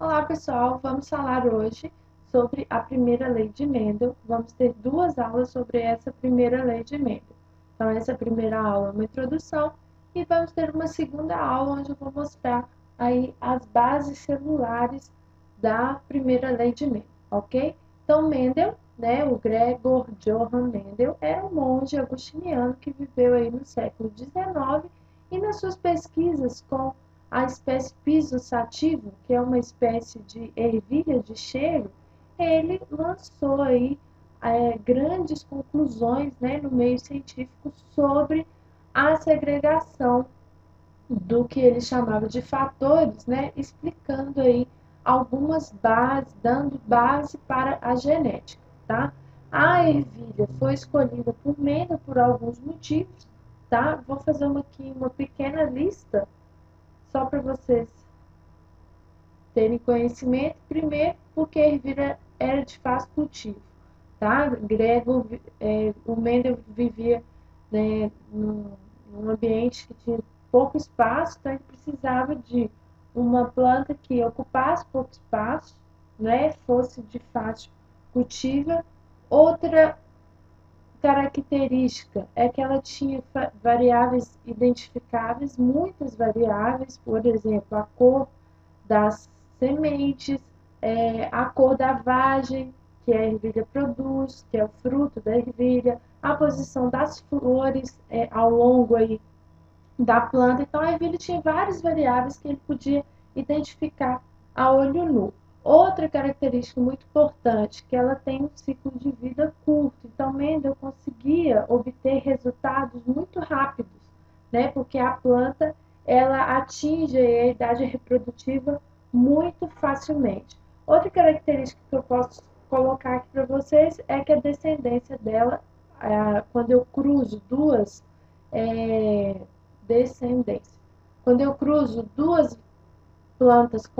Olá pessoal, vamos falar hoje sobre a primeira lei de Mendel. Vamos ter duas aulas sobre essa primeira lei de Mendel. Então essa primeira aula é uma introdução e vamos ter uma segunda aula onde eu vou mostrar aí as bases celulares da primeira lei de Mendel, ok? Então Mendel, né, o Gregor Johann Mendel, era um monge agostiniano que viveu aí no século XIX e nas suas pesquisas com a espécie Piso sativa, que é uma espécie de ervilha de cheiro, ele lançou aí grandes conclusões, né, no meio científico sobre a segregação do que ele chamava de fatores, né, explicando aí algumas bases, dando base para a genética, tá? A ervilha foi escolhida por Mendel por alguns motivos, tá? Vou fazer aqui uma pequena lista só para vocês terem conhecimento. Primeiro, porque a ervilha era de fácil cultivo, tá? O Mendel vivia, né, num ambiente que tinha pouco espaço, então ele precisava de uma planta que ocupasse pouco espaço, né, fosse de fácil cultivo. Outra característica é que ela tinha variáveis identificáveis, muitas variáveis, por exemplo, a cor das sementes, a cor da vagem que a ervilha produz, que é o fruto da ervilha, a posição das flores ao longo aí da planta. Então, a ervilha tinha várias variáveis que ele podia identificar a olho nu. Outra característica muito importante, que ela tem um ciclo de vida curto. Então, Mendel conseguia obter resultados muito rápidos, né? Porque a planta ela atinge a idade reprodutiva muito facilmente. Outra característica que eu posso colocar aqui para vocês é que a descendência dela, quando eu cruzo duas descendência. Quando eu cruzo duas plantas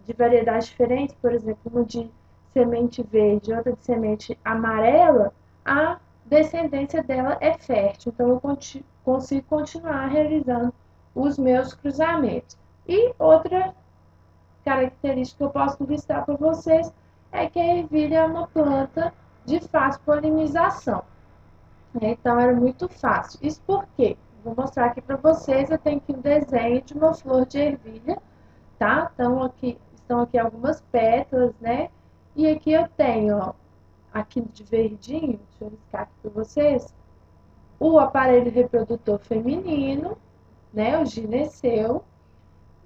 de variedades diferentes, por exemplo, uma de semente verde e outra de semente amarela, a descendência dela é fértil. Então, eu consigo continuar realizando os meus cruzamentos. E outra característica que eu posso listar para vocês é que a ervilha é uma planta de fácil polinização. Então, era muito fácil. Isso por quê? Vou mostrar aqui para vocês. Eu tenho aqui um desenho de uma flor de ervilha, tá? Então, estão aqui algumas pétalas, né? E aqui eu tenho, ó, aqui de verdinho, deixa eu riscar aqui para vocês, o aparelho reprodutor feminino, né? O gineceu.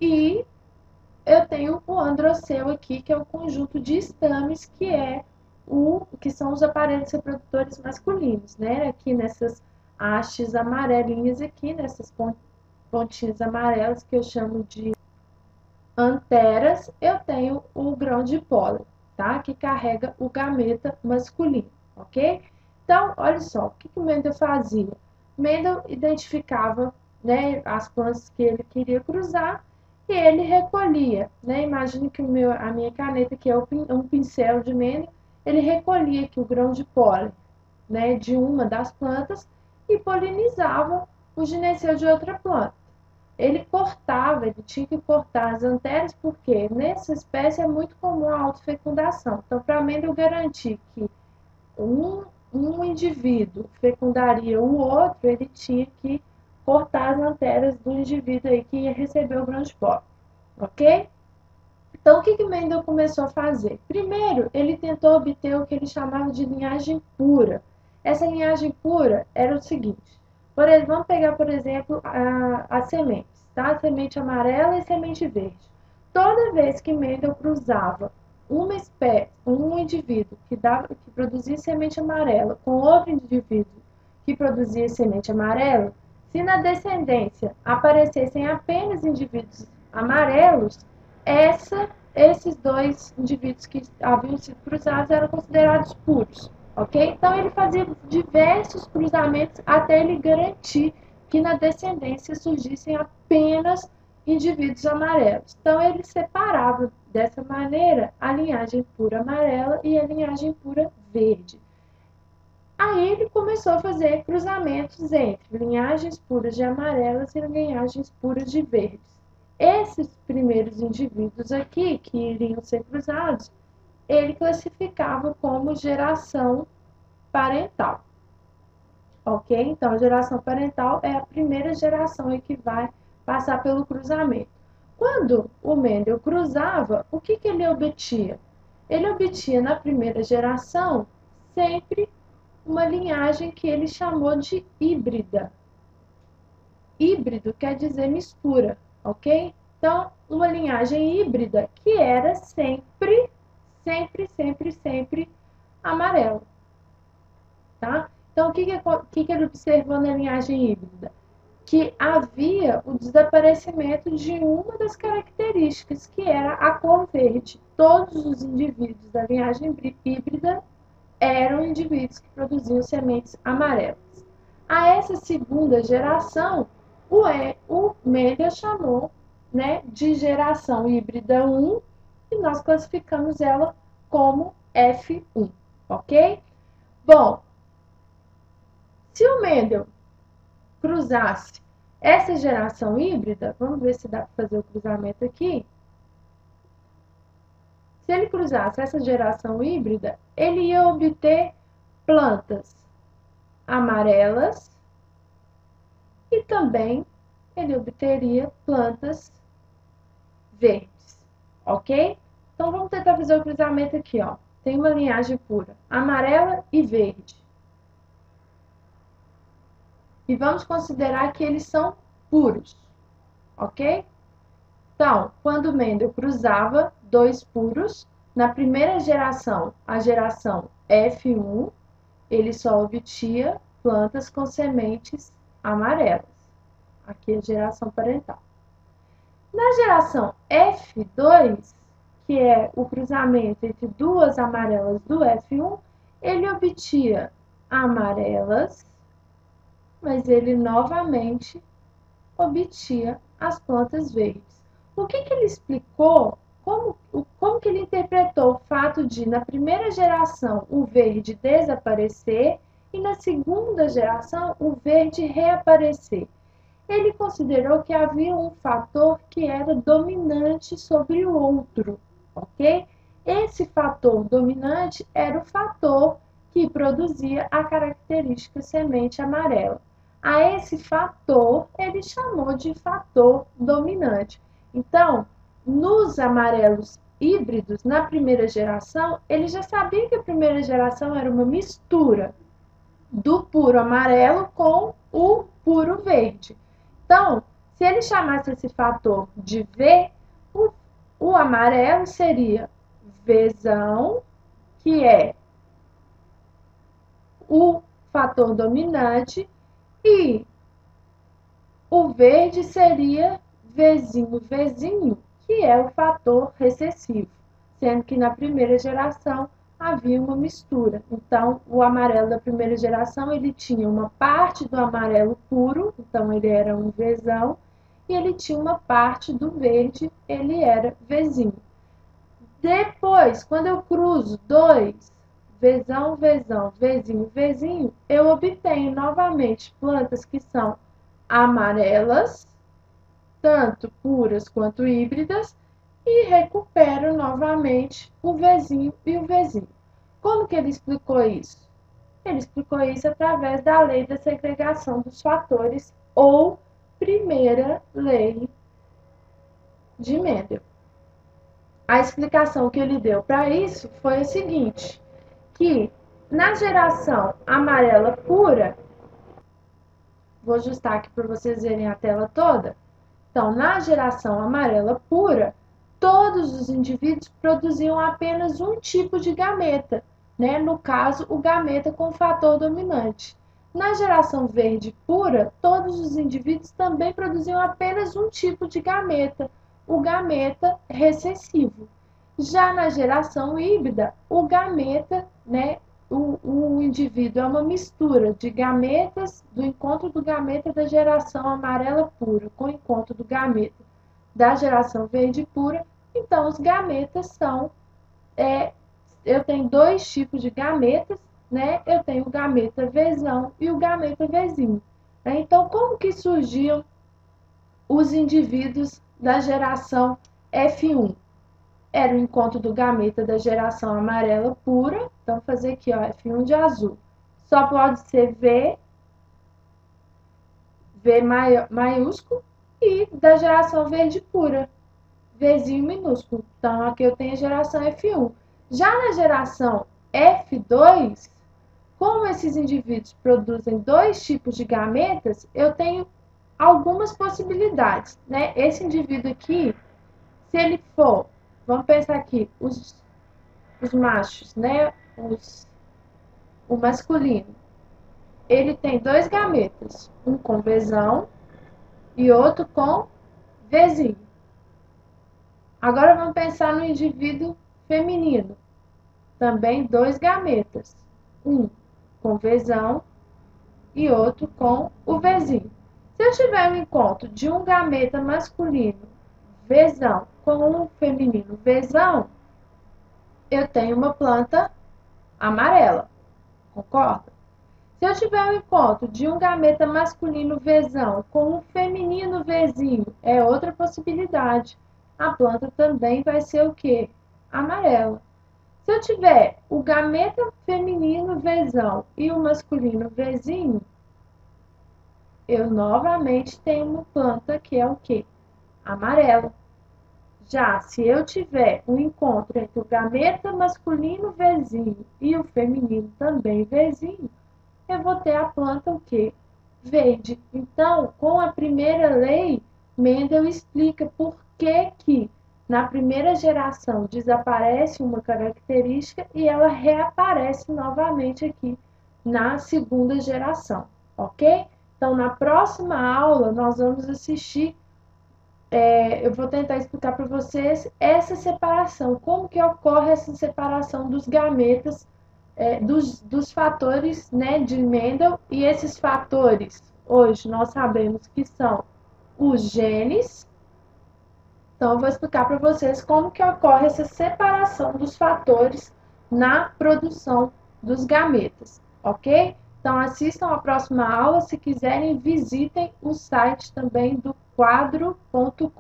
E eu tenho o androceu aqui, que é o conjunto de estames, que são os aparelhos reprodutores masculinos, né? Aqui nessas hastes amarelinhas aqui, nessas pontinhas amarelas que eu chamo de anteras, eu tenho o grão de pólen, tá? Que carrega o gameta masculino, ok? Então, olha só, o que Mendel fazia? Mendel identificava, né, as plantas que ele queria cruzar e ele recolhia, né? Imagine que a minha caneta, que é um pincel de Mendel, ele recolhia aqui o grão de pólen, né, de uma das plantas e polinizava o gineceu de outra planta. Ele tinha que cortar as anteras, porque nessa espécie é muito comum a autofecundação. Então, para Mendel garantir que um indivíduo fecundaria o outro, ele tinha que cortar as anteras do indivíduo aí que ia receber o grão de pólen, ok? Então, o que Mendel começou a fazer? Primeiro, ele tentou obter o que ele chamava de linhagem pura. Essa linhagem pura era o seguinte: vamos pegar, por exemplo, as sementes, tá? A semente amarela e a semente verde. Toda vez que Mendel cruzava um indivíduo que produzia semente amarela com outro indivíduo que produzia semente amarela, se na descendência aparecessem apenas indivíduos amarelos, esses dois indivíduos que haviam sido cruzados eram considerados puros, ok? Então ele fazia diversos cruzamentos até ele garantir que na descendência surgissem apenas indivíduos amarelos. Então ele separava dessa maneira a linhagem pura amarela e a linhagem pura verde. Aí ele começou a fazer cruzamentos entre linhagens puras de amarelas e linhagens puras de verdes. esses primeiros indivíduos aqui, que iriam ser cruzados, ele classificava como geração parental. Ok? Então, a geração parental é a primeira geração que vai passar pelo cruzamento. Quando o Mendel cruzava, o que ele obtinha? Ele obtinha na primeira geração sempre uma linhagem que ele chamou de híbrida. Híbrido quer dizer mistura, ok? Então, uma linhagem híbrida que era sempre amarelo, tá? Então, o que ele observou na linhagem híbrida? Que havia o desaparecimento de uma das características, que era a cor verde. Todos os indivíduos da linhagem híbrida eram indivíduos que produziam sementes amarelas. A essa segunda geração, o Mendel chamou, né, de geração híbrida 1, e nós classificamos ela como F1, ok? Bom, se o Mendel cruzasse essa geração híbrida, vamos ver se dá para fazer o cruzamento aqui. Se ele cruzasse essa geração híbrida, ele ia obter plantas amarelas e também ele obteria plantas verdes, ok? Então, vamos tentar fazer o cruzamento aqui, ó. Tem uma linhagem pura, amarela e verde. E vamos considerar que eles são puros, ok? Então, quando Mendel cruzava dois puros, na primeira geração, a geração F1, ele só obtinha plantas com sementes amarelas. Aqui é a geração parental. Na geração F2, que é o cruzamento entre duas amarelas do F1, ele obtinha amarelas, mas ele novamente obtinha as plantas verdes. O que ele explicou? Como que ele interpretou o fato de, na primeira geração, o verde desaparecer e na segunda geração, o verde reaparecer? Ele considerou que havia um fator que era dominante sobre o outro, ok? Esse fator dominante era o fator que produzia a característica semente amarela. A esse fator, ele chamou de fator dominante. Então, nos amarelos híbridos, na primeira geração, ele já sabia que a primeira geração era uma mistura do puro amarelo com o puro verde. Então, se ele chamasse esse fator de V, o amarelo seria Vzão, que é o fator dominante, e o verde seria Vzinho, que é o fator recessivo, sendo que na primeira geração havia uma mistura. Então, o amarelo da primeira geração, ele tinha uma parte do amarelo puro, então ele era um Vzão, e ele tinha uma parte do verde, ele era Vzinho. Depois, quando eu cruzo dois, Vzão, Vzinho, eu obtenho novamente plantas que são amarelas, tanto puras quanto híbridas, e recupero novamente o Vzinho e o Vzinho. Como que ele explicou isso? Ele explicou isso através da lei da segregação dos fatores, ou primeira lei de Mendel. A explicação que ele deu para isso foi a seguinte, que na geração amarela pura, vou ajustar aqui para vocês verem a tela toda. Então, na geração amarela pura, todos os indivíduos produziam apenas um tipo de gameta, né? No caso, o gameta com fator dominante. Na geração verde pura, todos os indivíduos também produziam apenas um tipo de gameta, o gameta recessivo. Já na geração híbrida, o gameta, né, o indivíduo é uma mistura de gametas, do encontro do gameta da geração amarela pura com o encontro do gameta da geração verde pura. Então, os gametas são, eu tenho dois tipos de gametas, né? Eu tenho o gameta Vzão e o gameta Vzinho. Então, como que surgiam os indivíduos da geração F1. Era o encontro do gameta da geração amarela pura. Então, vou fazer aqui, ó, F1 de azul. Só pode ser V maiúsculo, e da geração verde pura, Vzinho minúsculo. Então, aqui eu tenho a geração F1. Já na geração F2, como esses indivíduos produzem dois tipos de gametas, eu tenho algumas possibilidades, né? Esse indivíduo aqui, se ele for, vamos pensar aqui, os machos, né? O masculino, ele tem dois gametas, um com Vzão e outro com Vzinho. Agora vamos pensar no indivíduo feminino, também dois gametas, um com Vzão e outro com o Vzinho. Se eu tiver um encontro de um gameta masculino Vzão com um feminino Vzão, eu tenho uma planta amarela, concorda? Se eu tiver um encontro de um gameta masculino Vzão com um feminino Vzinho, é outra possibilidade. A planta também vai ser o quê? Amarela. Se eu tiver o gameta feminino Vzão e o masculino Vzinho, eu novamente tenho uma planta que é o quê? Amarela. Já se eu tiver um encontro entre o gameta masculino Vzinho e o feminino também Vzinho, eu vou ter a planta o quê? Verde. Então, com a primeira lei, Mendel explica por que na primeira geração desaparece uma característica e ela reaparece novamente aqui na segunda geração, ok? Então, na próxima aula, nós vamos assistir, eu vou tentar explicar para vocês essa separação, como que ocorre essa separação dos gametas, dos fatores, né, de Mendel, e esses fatores, hoje nós sabemos que são os genes. Então, eu vou explicar para vocês como que ocorre essa separação dos fatores na produção dos gametas, ok? Então, assistam a próxima aula. Se quiserem, visitem o site também do quadro.com.br,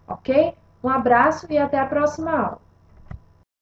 ok? Um abraço e até a próxima aula.